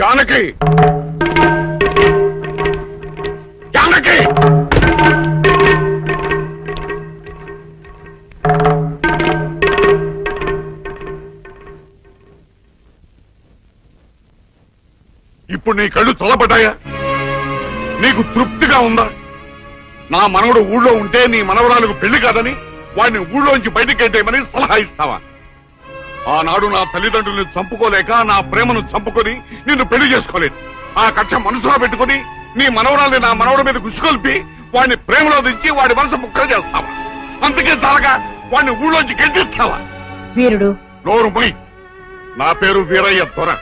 జానకి జానకి ఇప్పుడు నీ కళ్ళు చల్లబడ్డాయా? నీకు తృప్తిగా ఉందా? నా మనవడు ఊళ్ళో ఉంటే నీ మనవరాలకు పెళ్లి కాదని వాడిని ఊళ్ళోంచి బయటికి గెట్టేయమని సలహా ఇస్తావా? ఆనాడు నా తల్లిదండ్రుల్ని చంపుకోలేక నా ప్రేమను చంపుకొని నిన్ను పెళ్లి చేసుకోలేదు. ఆ కక్ష మనసులో పెట్టుకుని నీ మనవరాల్ని నా మనవడి మీద గుసుకొల్పి వాడిని ప్రేమలో దించి వాడి మనసు ముక్కలు చేస్తావా? అందుకే చాలగా వాడిని ఊళ్ళోంచి గెంటిస్తావా? వీరుడు నోరు మొయ్. నా పేరు వీరయ్య దొర.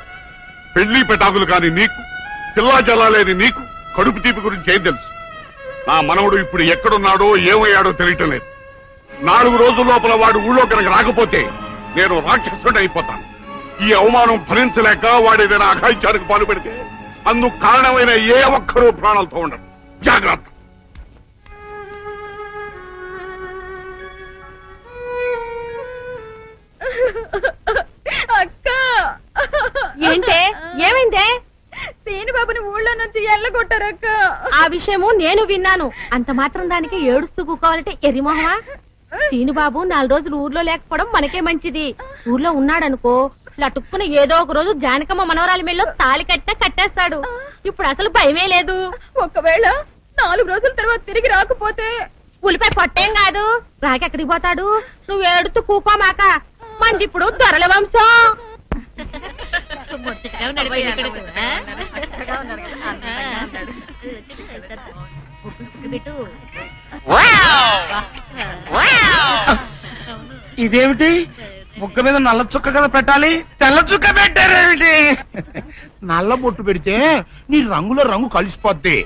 పెళ్లి పెటాకులు కాని నీకు, పిల్లా జల్లాలేని నీకు కడుపు తీపి గురించి ఏం తెలుసు? నా మనవడు ఇప్పుడు ఎక్కడున్నాడో ఏమయ్యాడో తెలియటం లేదు. 4 రోజుల లోపల వాడు ఊళ్ళో కనుక రాకపోతే నేను రాక్షసుడు అయిపోతాను. ఈ అవమానం భరించలేక వాడేదైనా అఘాయిత్యానికి పాలు పెడితే అందుకు కారణమైన ఏ ఒక్కరూ ప్రాణాలతో ఉండరు. జాగ్రత్త. అక్క ఏంటే ఏమైందే? సీనుబాబుని ఊళ్ళో నుంచి ఎల్లగొట్టారక్క. ఆ విషయము నేను విన్నాను. అంత మాత్రం దానికి ఏడుస్తూ కూకోవాలంటే ఎరిమోహమా? సీనుబాబు 4 రోజులు ఊర్లో లేకపోవడం మనకే మంచిది. ఊర్లో ఉన్నాడనుకో లటుక్కున ఏదో ఒక రోజు జానకమ్మ మనవరాల మెల్లో తాళి కట్టేస్తాడు. ఇప్పుడు అసలు భయమే లేదు. ఒకవేళ 4 రోజుల తర్వాత తిరిగి రాకపోతే ఉలిపై పొట్టేం కాదు, రాకెక్కడికి పోతాడు? నువ్వు ఏడుతూ కూకోమాక. మంది ఇప్పుడు దొరల వంశం. ఇదేమిటి? ముక్క మీద నల్ల చుక్క కదా పెట్టాలి, తెల్ల చుక్క పెట్టారేమిటి? నల్ల బొట్టు పెడితే నీ రంగులో రంగు కలిసిపోద్ది.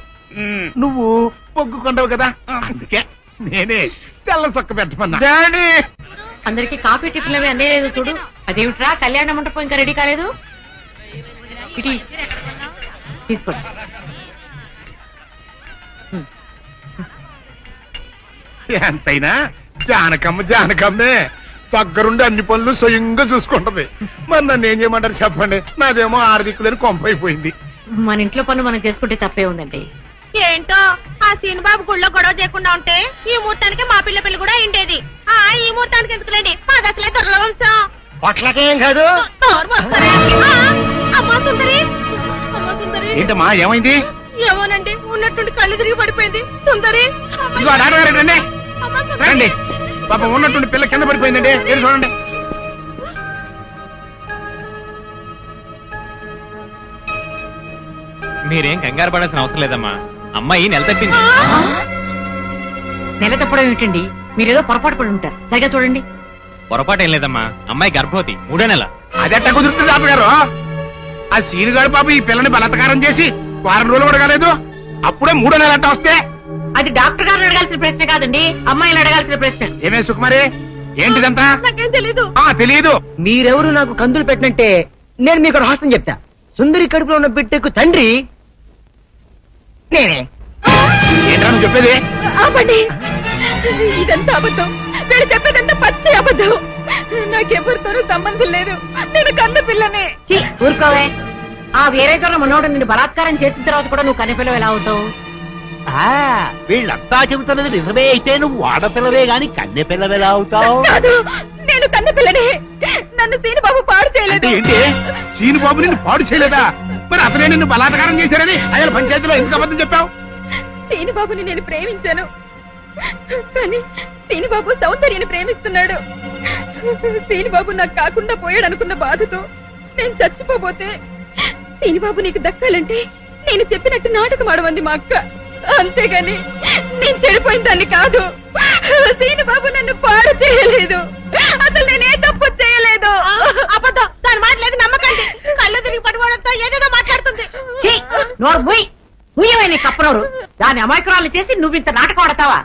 నువ్వు పొగ్గు కొండవు కదా, అందుకే నేనే తెల్ల చుక్క పెట్టమన్నా. డాడీ, అందరికి కాఫీ టిఫిన్ అవి అన్నీ లేదు చూడు. అదేమిట్రా కళ్యాణ మండపం ఇంకా రెడీ కాలేదు? ఇటీ తీసుకోండి. ఎంతైనా జానకమ్మే దగ్గరుండి అన్ని పనులు స్వయంగా చూసుకుంటది. మరి నన్ను ఏం చేయమంటారు చెప్పండి? నాదేమో ఆర్థికులని కొంపైపోయింది. మన ఇంట్లో పనులు మనం చేసుకుంటే తప్పే ఉందండి. ఏంటో ఆ సీనుబాబు గుళ్ళో గొడవ చేయకుండా ఉంటే ఈ ముహూర్తానికి మా పిల్ల పెళ్లి కూడా అయిండేది. ఈ ముహూర్తానికి ఎందుకులేండి, మాది అసలే దొరల వంశం. పొట్లకేం కాదు. అమ్మా సుందరి, అమ్మా సుందరి. ఏంటమ్మా ఏమైంది? ఏమోనండి, ఉన్నట్టుండి కళ్ళు తిరిగి పడిపోయింది. సుందరి రండి రండి, పాపం ఉన్నట్టుండి పిల్ల కింద పడిపోయిందండి. ఏం చూడండి. మీరేం కంగారు పడాల్సిన అవసరం లేదమ్మా. అమ్మాయి నెల తప్పింది. నెల తప్పడం ఏమిటండి? మీరేదో పొరపాటు పడి ఉంటారు. సరిగా చూడండి. పొరపాటు ఏం లేదమ్మా, అమ్మాయి గర్భవతి, 3వ నెల. అదెట్ట కుదురుతుంది తాతగారు? ఆ సీనుగాడు పాప ఈ పిల్లని బలాత్కారం చేసి 4 రోజులు కూడా కాలేదు, అప్పుడే 3వ నెల అట్ట వస్తే? అది డాక్టర్ గారిని అడగాల్సిన ప్రశ్న కాదండి, అమ్మాయిని అడగాల్సిన ప్రశ్న. ఏమే సుకుమారి, ఏంటిదంతా? నాకేం తెలీదు. తెలీదు. మీరెవరు నాకు కందులు పెట్టినట్టే నేను మీకు రహస్యం చెప్తా. సుందరి కడుపులో ఉన్న బిడ్డకు తండ్రి నేనే. ఏంటా నువ్వు చెప్పేది? ఆపండి, ఇదంతా అబద్ధం. వీళ్ళు చెప్పేదంతా పచ్చి అబద్ధం. నాకెవరితోనూ సంబంధం లేదు. నేను కన్న పిల్లనే. ఊరుకోవే. ఆ వేరేతో మనోడు నిన్ను బలాత్కారం చేసిన తర్వాత కూడా నువ్వు కన్నెపిల్లవు ఎలా అవుతావు? వీళ్ళంతా చెబుతున్నది నిజమే అయితే నువ్వు ఆడపిల్లవే గాని కన్నె పిల్లవెలా అవుతావు? కాదు, నేను కన్న పిల్లనే. నన్ను సీనుబాబు పాడు చేయలేదు. ఏంటి? సీనుబాబు నిన్ను పాడు చేయలేదా? మరి అతనే నిన్ను బలాత్కారం చేశారని అయ్యాల పంచాయతీలో ఎందుకు అబద్ధం చెప్పావు? సీనుబాబుని నేను ప్రేమించాను, కానీ సీనుబాబు సౌందర్యని ప్రేమిస్తున్నాడు. సీనుబాబు నాకు కాకుండా పోయాడు అనుకున్న బాధతో నేను చచ్చిపోబోతే, సీనుబాబు నీకు దక్కాలంటే నేను చెప్పినట్టు నాటకం ఆడమంది మా అక్క. అంతేగాని నేను చెడిపోయిన దాన్ని కాదు. సీనుబాబు నన్ను పాడు చేయలేదు. అసలు నేనే తప్పు చేయలేదు. అబద్ధం. దాని మాట లేదు, నమ్మకండి. కళ్ళు తిరిగి పడిపోవడంతో ఏదేదో మాట్లాడుతుంది. కప్పనోరు దాని అమాయకురాలు చేసి నువ్వు ఇంత నాటకం ఆడతావా?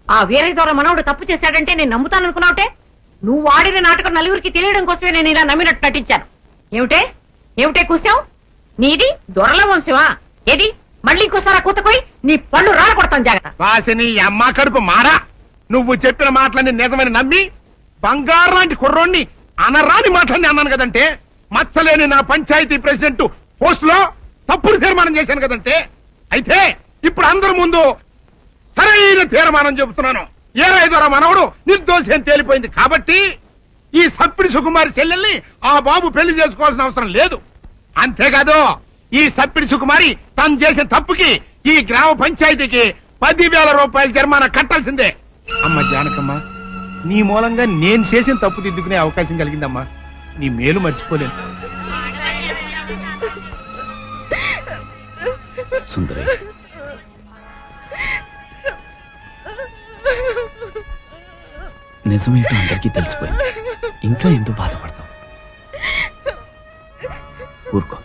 ఆ వేరే ద్వారా మనవుడు తప్పు చేశాడంటే నేను నమ్ముతాననుకున్నావుటే. నువ్వు ఆడిన నాటకం నలుగురికి తెలియడం కోసమే నేను ఇలా నమ్మినట్టు నటించాను. ఏమిటే కూసావు? నీది దొరల వంశమా? ఏది మళ్ళీ ఇంకోసారి కూతకోయి నీ పళ్ళు రాలకొడతాను. జాగ్రత్త. వాసిని అమ్మ కడుపు మారా. నువ్వు చెప్పిన మాటలన్నీ నిజమని నమ్మి బంగారు లాంటి కుర్రోణ్ణి అనరాని మాటలన్నీ అన్నాను కదంటే, మచ్చలేని నా పంచాయతీ ప్రెసిడెంట్ పోస్ట్ లో తప్పుడు తీర్మానం చేశాను కదంటే. అయితే ఇప్పుడు అందరి ముందు సరైన తీర్మానం చెబుతున్నాను. ఏరయ్య ద్వారా మనవడు నిర్దోషి అని తేలిపోయింది కాబట్టి ఈ సప్పిడి సుకుమారి చెల్లెల్ని ఆ బాబు పెళ్లి చేసుకోవాల్సిన అవసరం లేదు. అంతేకాదు ఈ సప్పిడి సుకుమారి తను చేసిన తప్పుకి ఈ గ్రామ పంచాయతీకి 10,000 రూపాయల జరిమానా కట్టాల్సిందే. అమ్మ జానకమ్మ, నీ మూలంగా నేను చేసిన తప్పు దిద్దుకునే అవకాశం కలిగిందమ్మా. నీ మేలు మర్చిపోలేను. సుందరి, నిజమేంటో అందరికీ తెలిసిపోయింది. ఇంకా ఎందుకు బాధపడతావు? ఊరుకో.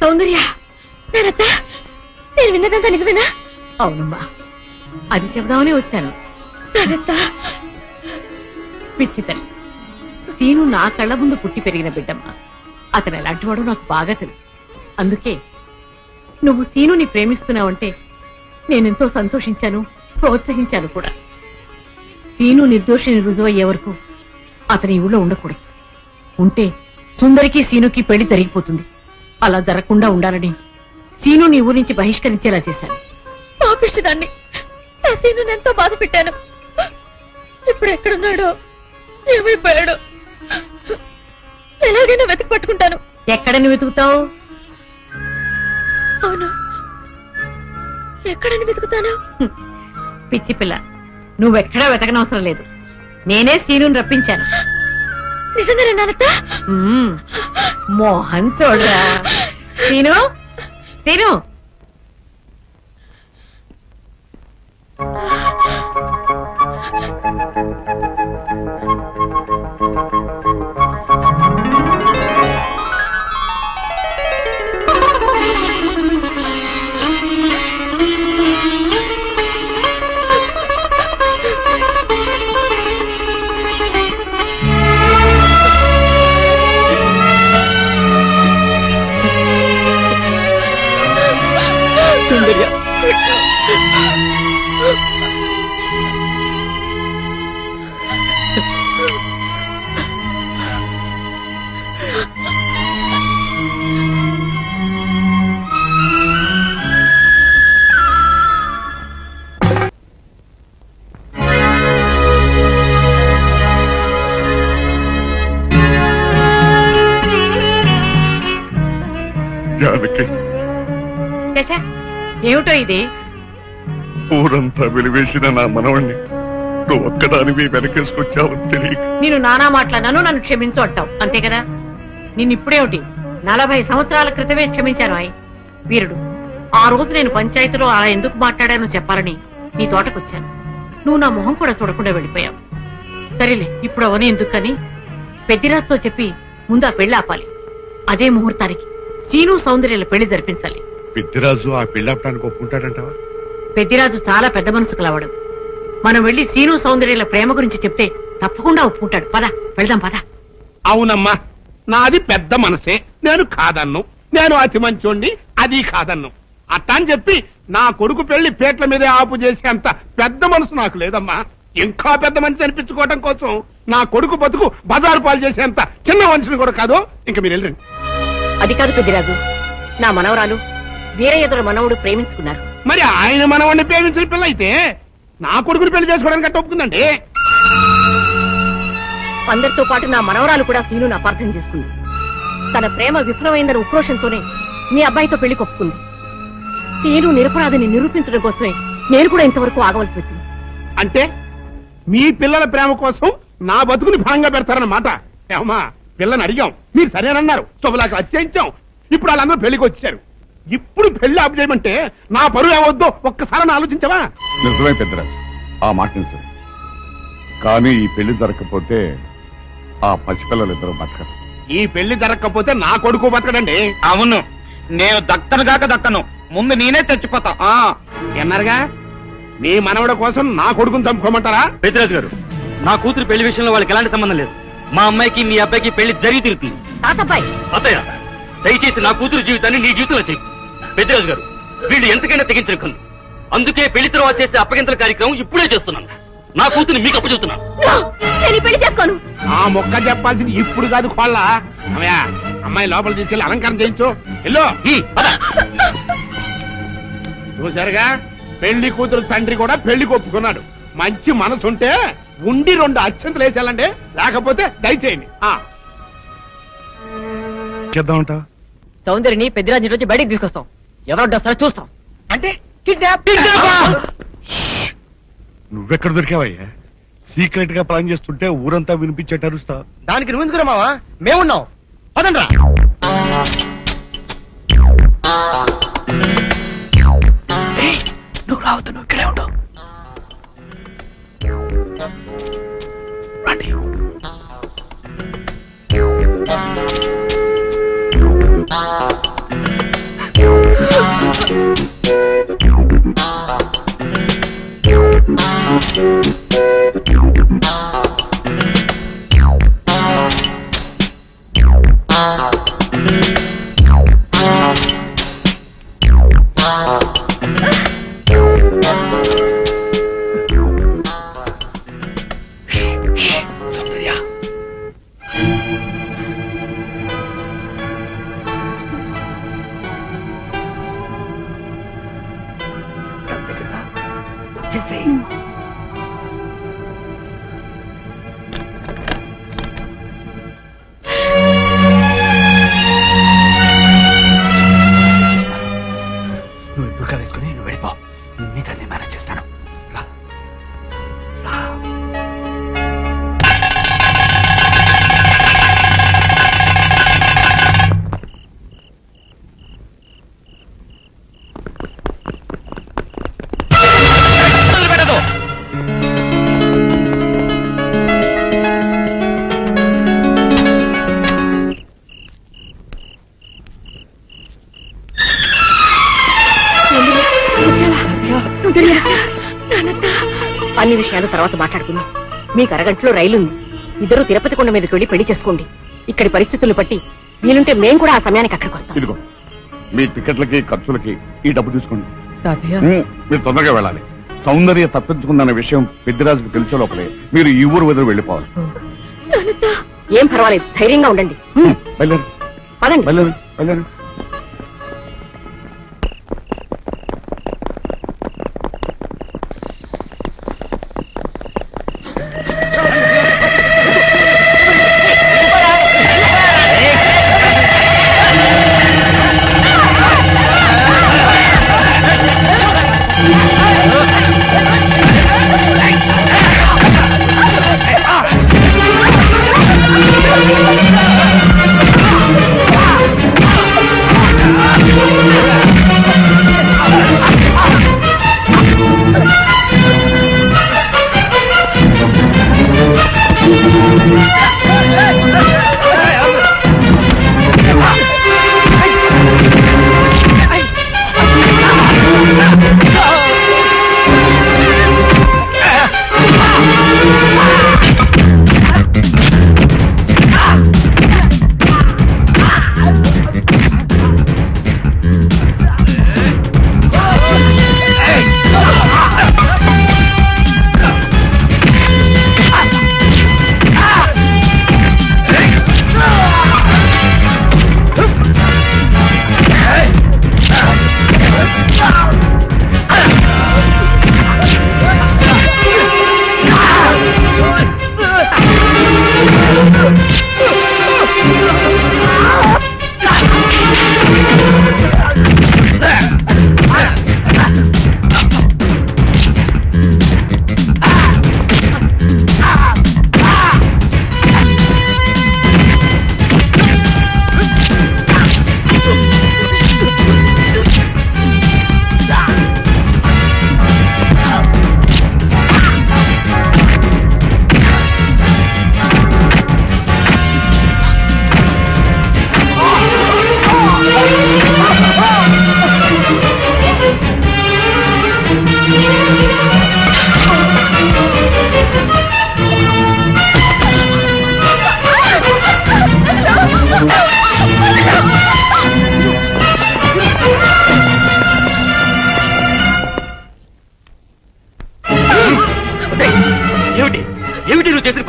సౌందర్య, నారత్త, నేను విన్నదంతా నిజమేనా? అవునమ్మా, అది చెబుదామని వచ్చాను. నారత్త, పిచ్చి తల్లి, సీను నా కళ్ళ ముందు పుట్టి పెరిగిన బిడ్డమ్మా. అతను ఎలాంటివాడో నాకు బాగా తెలుసు. అందుకే నువ్వు సీనుని ప్రేమిస్తున్నావంటే నేనెంతో సంతోషించాను, ప్రోత్సహించాను కూడా. సీను నిర్దోషిని రుజువయ్యే వరకు అతని ఊళ్ళో ఉండకూడదు. ఉంటే సుందరికి సీనుకి పెళ్లి జరిగిపోతుంది. అలా జరగకుండా ఉండాలని సీను నీ ఊరి నుంచి బహిష్కరించేలా చేశాను. పాపిష్టిదాన్ని, నా సీను ఎంతో బాధ పెట్టాను. ఇప్పుడు ఎక్కడున్నాడో, ఏమైపోయాడో ఎలాగైనా వెతికి పట్టుకుంటాను. ఎక్కడని వెతుకుతావు? అవును, ఎక్కడని వెతుకుతాను? పిచ్చి పిల్ల, నువ్వెక్కడా వెతకనవసరం లేదు. నేనే సీనుని రప్పించాను. నిజంగానే నారత్త? మోహన్ చూడరా. సీను, సీను, సుందర్య, జానకి, చచ్చా, ఏమిటో ఇది? ఊరంతా వెలివేసిన నా మనవణ్ణి నువ్వు ఒక్కదానివి వెనకేసుకొచ్చావని తెలియక నేను నానా మాట్లాడినాను, నన్ను క్షమించు అంటావు, అంతే కదా? నిన్నిప్పుడేమిటి, 40 సంవత్సరాల క్రితమే క్షమించాను. వీరుడు, ఆ రోజు నేను పంచాయతీలో అలా ఎందుకు మాట్లాడానో చెప్పాలని నీ తోటకొచ్చాను. నువ్వు నా మొహం కూడా చూడకుండా వెళ్ళిపోయావు. సరేలే, ఇప్పుడు అవని ఎందుకని పెద్దిరాజుతో చెప్పి ముందు ఆ పెళ్లి ఆపాలి. అదే ముహూర్తానికి సీను సౌందర్యాల పెళ్లి జరిపించాలి. పెద్దిరాజు ఆ పెళ్ళాపడానికి ఒప్పుకుంటాడంటావా? పెద్దిరాజు చాలా పెద్ద మనసు కలవాడు. మనం వెళ్లి సీను సౌందర్యాల ప్రేమ గురించి చెప్తే తప్పకుండా ఒప్పుకుంటాడు. పద, వెళ్దాం పద. అవునమ్మా, నాది పెద్ద మనసే, నేను కాదన్ను. నేను అతి మంచోండి, అది కాదన్ను. అట్టా అని చెప్పి నా కొడుకు పెళ్లి పేట్ల మీదే ఆపు చేసేంత పెద్ద మనసు నాకు లేదమ్మా. ఇంకా పెద్ద మనిషి అనిపించుకోవటం కోసం నా కొడుకు బతుకు బజారు పాలు చేసేంత చిన్న మనిషిని కూడా కాదు. ఇంకా మీరు వెళ్ళండి. అది కాదు పెద్దిరాజు, నా మనవరాలు వీరయ్యదుల మనవుడు ప్రేమించుకున్నారు. మరి ఆయన మనవాడిని ప్రేమించిన పిల్ల అయితే నా కొడుకుని పెళ్లి చేసుకోవడానికి అట్ట ఒప్పుకుందండి. అందరితో పాటు నా మనవరాలు కూడా సీనును అపార్థం చేసుకుంది. తన ప్రేమ విఫలమైందన్న ఉక్రోషంతోనే మీ అబ్బాయితో పెళ్లి కొప్పుకుంది. సీను నిరపరాధిని నిరూపించడం కోసమే నేను కూడా ఇంతవరకు ఆగవలసి వచ్చింది. అంటే మీ పిల్లల ప్రేమ కోసం నా బతుకుని భాగంగా పెడతారన్నమాట. ఏమా, పిల్లని అడిగాం, మీరు సరేనన్నారు, శుభలాకి అత్యించాం. ఇప్పుడు వాళ్ళందరూ పెళ్లికి వచ్చారు. ఇప్పుడు పెళ్లి ఆపు చేయమంటే నా పరువు ఏమవుద్దో ఒక్కసారి ఆలోచించవా? నిజమే పెద్దరాజు, ఆ మాట నిజమే. కానీ ఈ పెళ్లి జరగకపోతే ఆ పసిపిల్లలిద్దరూ బతకరు. ఈ పెళ్లి జరగకపోతే నా కొడుకు బతకడండి. అవును, నేను దక్కను కాక దక్కను, ముందు నేనే చచ్చిపోతా. ఎన్నారుగా, మీ మనవడ కోసం నా కొడుకుని చంపుకోమంటారా? పెద్దరాజు గారు, నా కూతురు పెళ్లి విషయంలో వాళ్ళకి ఎలాంటి సంబంధం లేదు. మా అమ్మాయికి మీ అబ్బాయికి పెళ్లి జరిగి తిరుగుతుంది. తాతబ్బాయి, అత్తయ్య, దయచేసి నా కూతురు జీవితాన్ని నీ జీవితంలో చెయ్యి. పెద్దరాజు గారు, వీళ్ళు ఎంతకైనా తెగించిన కన్ను. అందుకే పెళ్లి తర్వాత చేసే అప్పగింతల కార్యక్రమం ఇప్పుడే చేస్తున్నాను. నా కూతుర్ని మీకు అప్పచెప్తున్నాను. నేను ఈ పెళ్లి చేసుకోను. ఆ మొక్క చెప్పాల్సింది ఇప్పుడు కాదు కోళ్ళ. అమ్మయ్య, అమ్మాయి లోపల తీసుకెళ్లి అలంకారం చేయించు. ఎల్లో చూసారుగా, పెళ్లి కూతురు తండ్రి కూడా పెళ్లికి ఒప్పుకున్నాడు. మంచి మనసుంటే ఉండి 2 అక్షంతలు వేసేయాలండి, లేకపోతే దయచేయండి. చేద్దామంట. సౌందర్యని పెద్దరాజు నుంచి బయటికి తీసుకొస్తాం. ఎవరు వస్తారో చూస్తాం. అంటే నువ్వెక్కడ దొరికావయ్యా? సీక్రెట్ గా ప్లాన్ చేస్తుంటే ఊరంతా వినిపించేట అరుస్తా. దానికి నువ్వు ఎందుకురా మావా? మేమున్నాం. పదండ్రా. నువ్వు రావద్దు, నువ్వు ఇక్కడే ఉండు. రండి. నువ్వు ఎదురుగా వేసుకుని నువ్వు వెళ్ళిపో. నీ తల్లి మేనేజ్ చేస్తాను. రా. రా. అన్ని విషయాలు తర్వాత మాట్లాడుకుందాం. మీకు అరగంటలో రైలు ఉంది. ఇద్దరు తిరుపతి కొండ మీదకి వెళ్ళి పెళ్లి చేసుకోండి. ఇక్కడి పరిస్థితులను బట్టి వీలుంటే మేం కూడా ఆ సమయానికి అక్కడికి వస్తాం. ఇదిగో మీ టికెట్లకి ఖర్చులకి ఈ డబ్బు తీసుకోండి. తాతయ్య, మీరు తొందరగా వెళ్ళాలి. సౌందర్య తప్పించుకుందన్న విషయం పెద్దిరాజుకు తెలిసే లోపలే మీరు ఈ ఊరు వదిలి వెళ్ళిపోవాలి. ఏం పర్వాలేదు, ధైర్యంగా ఉండండి. వెళ్ళండి, పదండి. వెళ్ళండి, వెళ్ళండి.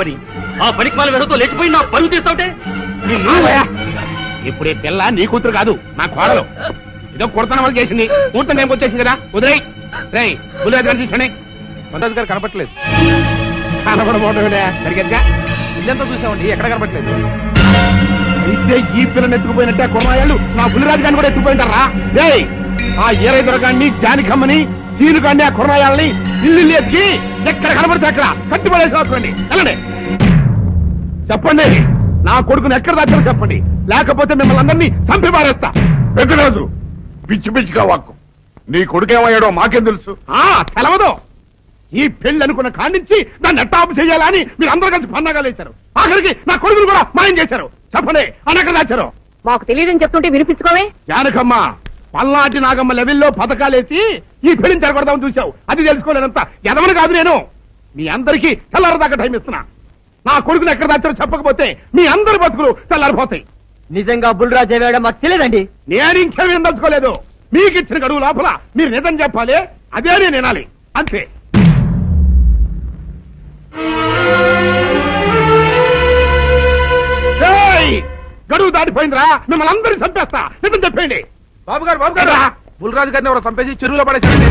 పని ఆ పనికి వాళ్ళ వెనతో లేచిపోయి నా పరువు తీస్తావుటే ఇప్పుడు ఈ పిల్ల నీ కూతురు కాదు నా కోడలు. ఏదో కుర్తన వాళ్ళు చేసింది, కూర్చొని టైంకి వచ్చేసింది కదా, వదిలేయ్. రేయ్ బుల్లిరాజు గారు తీసుకోండి. కొండరాజు గారు కనపట్లేదు. కనబడబోవడం సరిగ్గా ఇల్లంతా చూసామండి, ఎక్కడ కనపట్లేదు. అయితే ఈ పిల్లని ఎత్తుకుపోయినట్టే కుర్రాయాళ్ళు నా బుల్లిరాజు గారిని కూడా ఎత్తుకుపోయింటారా? రేయ్ ఆ ఏరై దొరగాన్ని, జానికమ్మని, సీనుగాన్ని, ఆ కుర్రాయాల్ని ఇల్లు ఎత్తి ఎక్కడ కనబడితే అక్కడ కట్టుబడేసి రాసుకోండి. వెళ్ళండి. చెప్పండి, నా కొడుకుని ఎక్కడ దాచారో చెప్పండి, లేకపోతే మిమ్మల్ని అందరినీ చంపి పారేస్తా. పెద్దరాజు పిచ్చి పిచ్చిగా వాక్కు. నీ కొడుకేమయ్యాడో మాకేం తెలుసు? తెలవదు. ఈ పెళ్లి అనుకున్న కాడించి దాన్ని ఎట్టాపు చేయాలా అని మీరు అందరూ కలిసి పన్నాగాలు వేశారు. ఆఖరికి నా కొడుకును కూడా మాయం చేశారు. చెప్పండి, అన్నక్కడ దాచారు. మాకు తెలియదని చెప్తుంటే వినిపించుకోవే. జానకమ్మ పల్నాటి నాగమ్మ లెవెల్లో పథకాలేసి ఈ పెళ్లిని జరగొడదామని చూశావు. అది తెలుసుకోలేనంత ఎదవని కాదు నేను. మీ అందరికీ తెల్లారదాకా టైం ఇస్తున్నా. నా కొడుకుని ఎక్కడ దాచారో చెప్పకపోతే మీ అందరి బతుకులు తెల్లారిపోతాయి. నిజంగా బుల్రాజు ఏవాడో మాకు తెలియదండి. నేను ఇంకేమీ దలుచుకోలేదు. మీకు ఇచ్చిన గడువు లోపల మీరు నిజం చెప్పాలి, అదే నేను వినాలి, అంతే. గడువు దాటిపోయిందిరా, మిమ్మల్ని అందరినీ చంపేస్తా. నిజం చెప్పండి. బాబు గారు బుల్రాజు గారిని ఎవరో చంపేసి చెరువులో పడేసారండి.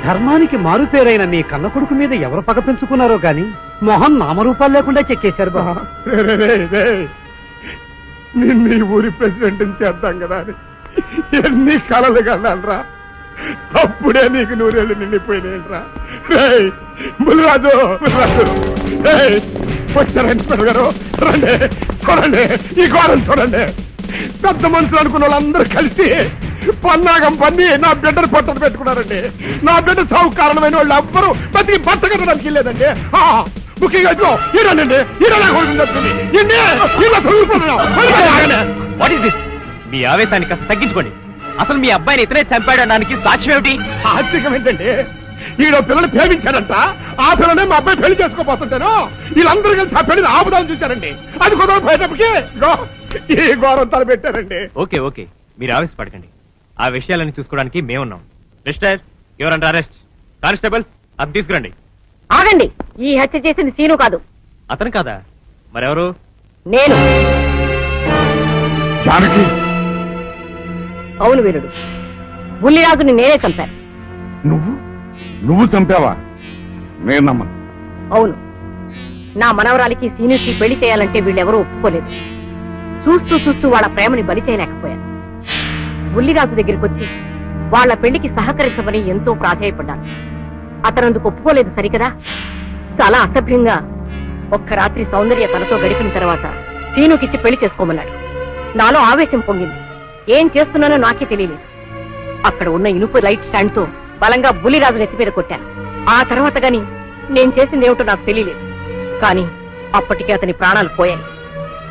ధర్మానికి మారుపేరైన మీ కన్న కొడుకు మీద ఎవరు పగ పెంచుకున్నారో గాని మొహం నామరూపాలు లేకుండా చెక్కేశారు బా. నిన్ను ఈ ఊరి ప్రెసిడెంట్ చేద్దాం కదా అని ఎన్ని కలలు కన్నారా. అప్పుడే నీకు నూరేళ్ళు నిండిపోయినాయిరా. బుల్రాజు వచ్చారండి గారు, రండి చూడండి, ఈ ఘోరం చూడండి. పెద్ద మనుషులు అనుకున్న వాళ్ళందరూ కలిసి పన్నాగం పన్ని నా బిడ్డను పట్టను పెట్టుకున్నారండి. నా బిడ్డ సాగు కారణమైన వాళ్ళు ఎవ్వరూ బతికి బట్ట కట్టడానికి లేదండి. ముఖ్యంగా ఈరోనండి మీ ఆవేశాన్ని కాస్త తగ్గించుకోండి. అసలు మీ అబ్బాయిని ఇతనే చంపాడడానికి సాక్ష్యం ఏమిటి? ఆశ్చర్యం ఏంటంటే ఈడో పిల్లలు ప్రేమించారంట. ఆ పిల్లనే మా అబ్బాయి పెళ్లి చేసుకోపోతుంటాను. వీళ్ళందరూ కలిసి ఆ పెళ్లిని ఆపుదాన్ని చూశారండి. అది కుదరపోయేటప్పటికి ఈ ఘోరం తలపెట్టారండి. ఓకే ఓకే, మీరు ఆవేశపడకండి. ఆ విషయాలను చూసుకోవడానికి మేమున్నాం. Mister your under arrest. Constables అది తీసుకురండి. ఆగండి, ఈ హత్య చేసింది సీను కాదు. అతను కాదా? మరెవరు? నేను. జానకి అవును వీరుడు, బుల్లిరాజుని నేనే చంపాను. నువ్వు చంపావా? నేను నమ్మను. అవును, నా మనవరాలికి సీనుకి పెళ్లి చేయాలంటే వీళ్ళెవరూ ఒప్పుకోలేదు. చూస్తూ చూస్తూ వాళ్ళ ప్రేమని బలి చేయలేకపోయాను. బుల్లిరాజు దగ్గరికి వచ్చి వాళ్ళ పెళ్లికి సహకరించమని ఎంతో ప్రాధాయపడ్డాను. అతనందుకు ఒప్పుకోలేదు సరికదా. చాలా అసభ్యంగా ఒక్క రాత్రి సౌందర్య తనతో గడిపిన తర్వాత సీనుకిచ్చి పెళ్లి చేసుకోమన్నాడు. నాలో ఆవేశం పొంగింది. ఏం చేస్తున్నానో నాకే తెలియలేదు. అక్కడ ఉన్న ఇనుపు లైట్ స్టాండ్ తో బలంగా బుల్లిరాజు నెత్తి మీద కొట్టాను. ఆ తర్వాత గాని నేను చేసిందేమిటో నాకు తెలియలేదు. కానీ అప్పటికే అతని ప్రాణాలు పోయాయి.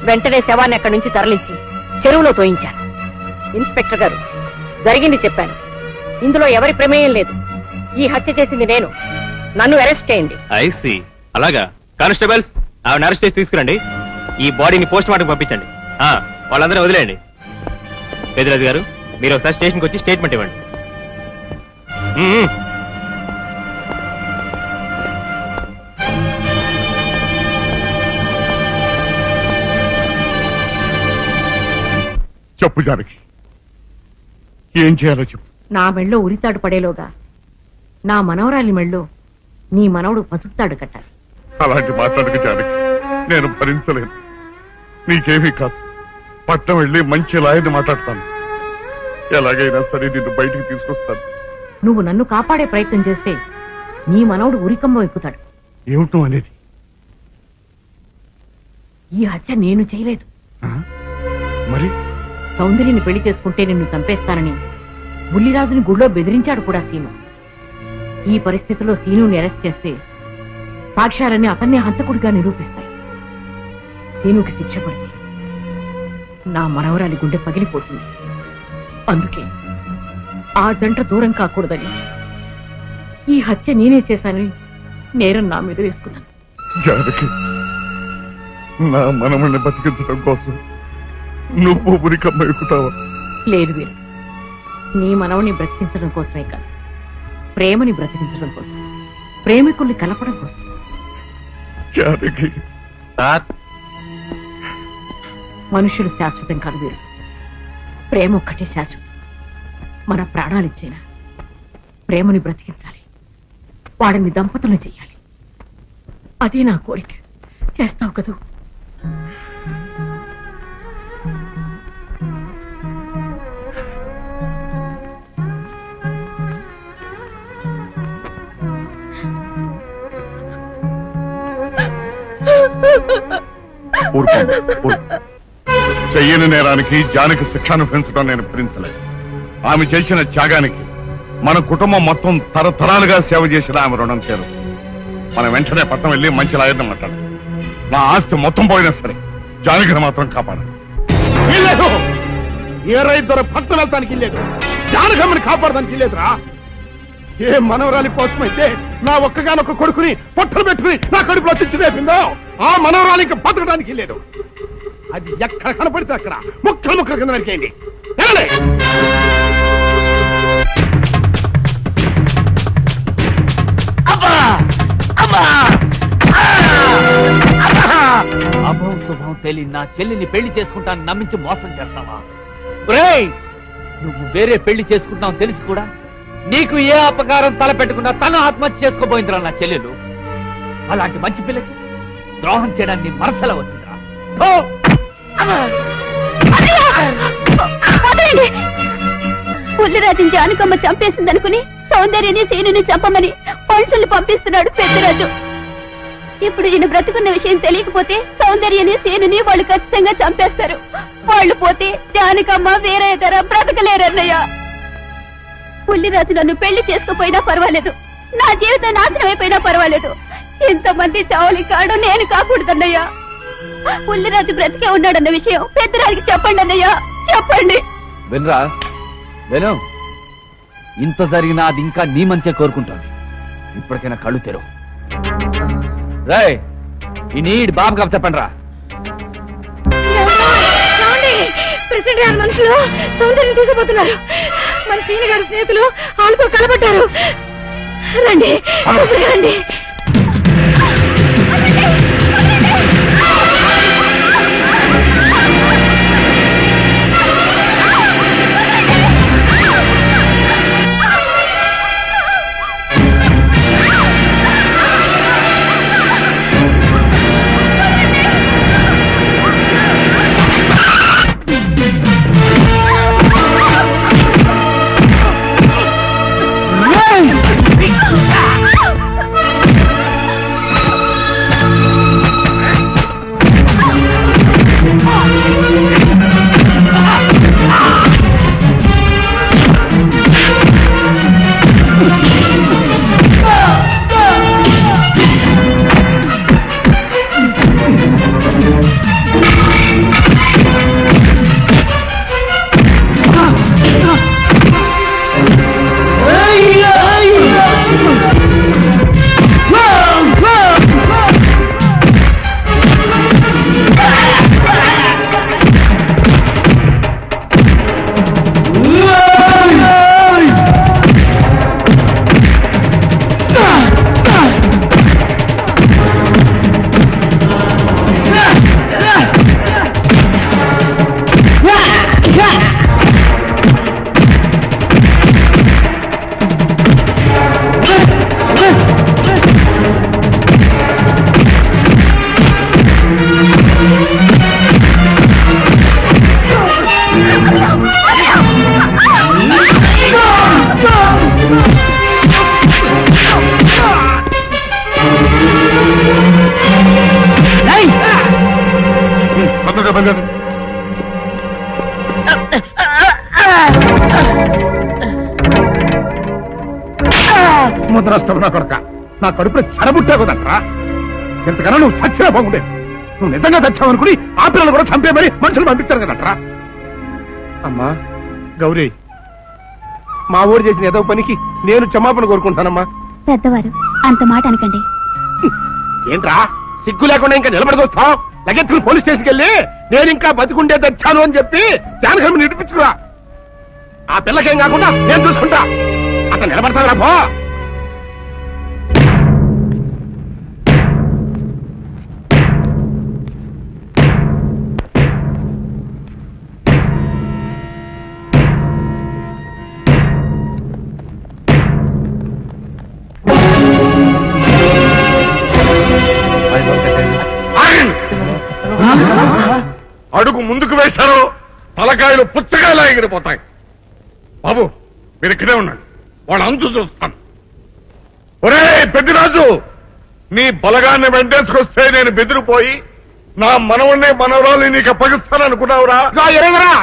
వెంటనే శవాన్ని అక్కడి నుంచి తరలించి చెరువులో తోయించాను. ఇన్స్పెక్టర్ గారు, జరిగింది చెప్పాను. ఇందులో ఎవరి ప్రమేయం లేదు. ఈ హత్య చేసింది నేను. నన్ను అరెస్ట్ చేయండి. I see. అలాగా. కానిస్టేబుల్స్ ఆవిడ అరెస్ట్ చేసి తీసుకురండి. ఈ బాడీని పోస్ట్ మార్టం పంపించండి. వాళ్ళందరూ వదిలేయండి. పెద్దరాజు గారు, మీరు ఒకసారి స్టేషన్కి వచ్చి స్టేట్మెంట్ ఇవ్వండి. చెప్పు జానకి, ఏం చేయాలో చెప్పు. నా మెళ్ళో ఉరితాడు పడేలోగా నా మనవరాలి మెళ్ళో నీ మనవడు పసుపుతాడు కట్టాలి. అలాంటి మాట్లాడక జానకి, నేను భరించలేను. నీకేమీ కాదు, పట్నం వెళ్ళి మంచి లాయర్ని మాట్లాడతాను. ఎలాగైనా సరే నిన్ను బయటికి తీసుకొస్తాను. నువ్వు నన్ను కాపాడే ప్రయత్నం చేస్తే నీ మనవడు ఉరికంబం ఎక్కుతాడు. ఏమిటో అనేది? ఈ హత్య నేను చేయలేదు. మరి సౌందర్యని పెళ్లి చేసుకుంటే నిన్ను చంపేస్తానని బుల్లిరాజుని గుడిలో బెదిరించాడు కూడా సీను. ఈ పరిస్థితిలో సీనుని అరెస్ట్ చేస్తే సాక్ష్యాలన్నీ అతన్నే హంతకుడిగా నిరూపిస్తాయి. సీనుకి శిక్ష పడితే నా మనవరాలి గుండె పగిలిపోతుంది. అందుకే ఆ జంట దూరం కాకూడదని ఈ హత్య నేనే చేశానని నేరం నా మీద వేసుకున్నాను. జానకి, నా మనముని బతికించడం కోసం నువ్వు ఉరికమ్మ ఎక్కుతావా? లేదు వీరు, నీ మనవని బ్రతికించడం కోసమే కాదు, ప్రేమని బ్రతికించడం కోసం, ప్రేమికుల్ని కలపడం కోసం. జానకి, మనుషులు శాశ్వతం కాదు వీరు, ప్రేమ ఒక్కటే శాశ్వతం. మన ప్రాణాలిచ్చైనా ప్రేమని బ్రతికించాలి, వాడిని దంపతులు చెయ్యాలి. అదే నా కోరిక. చేస్తావు కదూ? చెయ్యని నేరానికి జానకి శిక్ష అనుభవించడం నేను భరించలేదు. ఆమె చేసిన త్యాగానికి మన కుటుంబం మొత్తం తరతరాలుగా సేవ చేసిన ఆమె రుణం చేరు. మనం వెంటనే పట్టణం వెళ్ళి మంచి లాయర్ని మాట్లాడు. నా ఆస్తి మొత్తం పోయినా సరే జానకిని మాత్రం కాపాడాలి. వీల్లేదు. ఏ రైతు పట్టణం వెళ్తానికి లేదు, జానకమ్మని కాపాడడానికి లేదురా. ఏ మనవరాలి కోసమైతే నా ఒక్కగానొక్క కొడుకుని పొట్టలు పెట్టుకుని నా కడుపులో తెచ్చి రేపిందో ఆ మనవరాలి ఇంకా బతకడానికి లేదు. అది ఎక్కడ కనపడితే అక్కడ ముక్కలు ముక్కలు కింద నరికేయండి. అభం శుభం తెలియని నా చెల్లిని పెళ్లి చేసుకుంటాను నమ్మించి మోసం చేస్తావా? నువ్వు వేరే పెళ్లి చేసుకుంటావు తెలిసి కూడా నీకు ఏ అపకారం తలపెట్టకుండా తన ఆత్మహత్య చేసుకోబోయిందిరా నా చెల్లెలు. అలాంటి మంచి పిల్లకి ద్రోహం చేయడానికి మనసులో వచ్చిందిరా. పుల్లిరాజుని జానకమ్మ చంపేసిందనుకుని సౌందర్యని సీనుని చంపమని మనుషుల్ని పంపిస్తున్నాడు పెద్దరాజు. ఇప్పుడు ఈయన బ్రతుకున్న విషయం తెలియకపోతే సౌందర్యని సీనుని వాళ్ళు ఖచ్చితంగా చంపేస్తారు. వాళ్ళు పోతే జానకమ్మ వేరే ధర బ్రతకలేరన్నయ్య. పుల్లిరాజు నన్ను పెళ్లి చేసుకోపోయినా పర్వాలేదు, నా జీవితం నాశనం అయిపోయినా పర్వాలేదు, ఇంతమంది చావలి కాడు నేను కాకూడదన్నయ్యా. పుల్లిరాజు బ్రతికే ఉన్నాడన్న విషయం పెద్దరాజుకి చెప్పండి అన్నయ్యా, చెప్పండి. వినరా విను, ఇంత జరిగినా అది ఇంకా నీ మంచే కోరుకుంటాను. ఇప్పటికైనా కళ్ళు తెరవు. రాయ్ ఈ నీడ్ బాబు కప్ చెప్పండి రా. ప్రెసిడెంట్ గారి మనుషులు సౌందర్యం తీసుకుపోతున్నారు. మన సీని గారి స్నేహితులు వాళ్ళతో కలబడ్డారు. రండి రండి. ముద్రస్తావు నా కొడక, నా కడుపులో చెడబుట్టే కదట్రా. ఇంతకన్నా నువ్వు చచ్చినా బాగుండేది. నువ్వు నిజంగా చచ్చావనుకుని ఆ పిల్లలు కూడా చంపే మరి మనుషులు పంపించారు కదట్రా. అమ్మా గౌరీ, మా ఊరు చేసిన ఏదో పనికి నేను క్షమాపణ కోరుకుంటానమ్మా. పెద్దవారు అంత మాట అనకండి. ఏంట్రా సిగ్గు లేకుండా ఇంకా నిలబడదొస్తాం? లగెత్తులు పోలీస్ స్టేషన్కి వెళ్ళి నేను ఇంకా బతికుండే తెచ్చాను అని చెప్పి జానకమ్మ నిడిపించుకురా. ఆ పిల్లకేం కాకుండా నేను చూసుకుంటా. అతను నిలబడతారా పో. అడుగు ముందుకు వేశారు తలకాయలు పుచ్చకాయలా ఎగిరిపోతాయి. బాబు మీరు ఇక్కడే ఉండండి, వాళ్ళ అంతు చూస్తాను. ఒరే పెద్దిరాజు, నీ బలగాన్ని వెంటేసుకొస్తే నేను బెదిరిపోయి నా మనవన్నే మనవరాలు నీకు అప్పగిస్తాననుకున్నావురా? ఎరగరా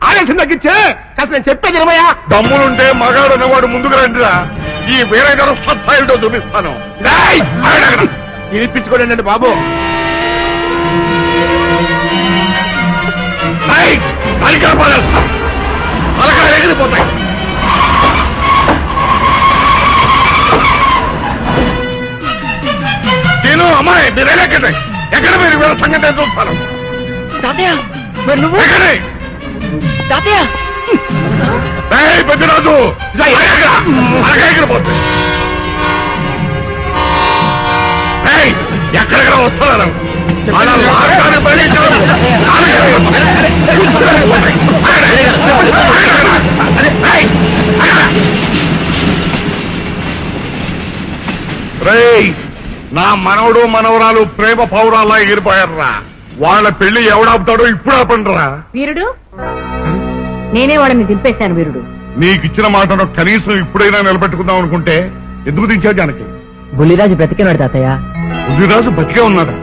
ఆవేశం తగ్గించే కాస్త నేను చెప్పేది ఇరవయా. దమ్ములుంటే మగాడు అన్నవాడు ముందుకు రండిరా, ఈ వేరే ధర సత్తాయిటో చూపిస్తాను. వినిపించుకోండి బాబు. తలకాయలు ఎగిరిపోతాయి. నేను అమ్మాయి మీరు ఎక్కడే ఎక్కడ మీరు వీళ్ళ సంగతి చూస్తాను. ఎక్కడే పెద్దరాజు ఎగిరిపోతుంది. ఎక్కడెక్కడ వస్తున్నారు రేయ్, నా మనవడు మనవరాలు ప్రేమ పౌరాల్లా ఎగిరిపోయారా. వాళ్ళ పెళ్లి ఎవడాపుతాడో ఇప్పుడు ఆపండిరా. వీరుడు, నేనే వాడిని దింపేశాను. వీరుడు, నీకిచ్చిన మాటను కనీసం ఇప్పుడైనా నిలబెట్టుకుందాం అనుకుంటే ఎందుకు దించావు జానకి? బుల్లిరాజు బ్రతికినాడు తాతయ్య. బుద్ధిరాజు బతికే ఉన్నాడా?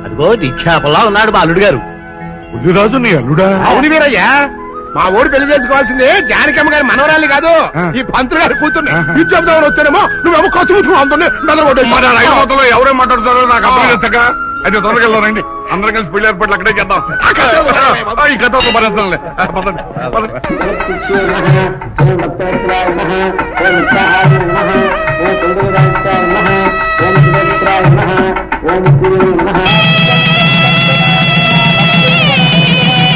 అదిగో నిక్షేపంలా ఉన్నాడు మా అల్లుడు గారు. బుద్ధిరాజు నీ అల్లుడా? అవును వీరయ్యా, మా ఊరు పెళ్లి చేసుకోవాల్సింది జానకమ్మ గారి మనవరాలి కాదు, ఈ పంతులు గారి కూతుర్ని. ఇది చెప్దామని వచ్చానేమో నువ్వేమో ఖర్చు ముట్టుకుని అందులో మొత్తంలో ఎవరేం మాట్లాడుతారో నాకు అర్థం చేస్తాక అయితే త్వరగా వెళ్దారండి. అందరం కలిసి పెళ్లి ఏర్పాట్లు అక్కడే చేద్దాం. ఈ కథ భరేస్తానులే. ఓం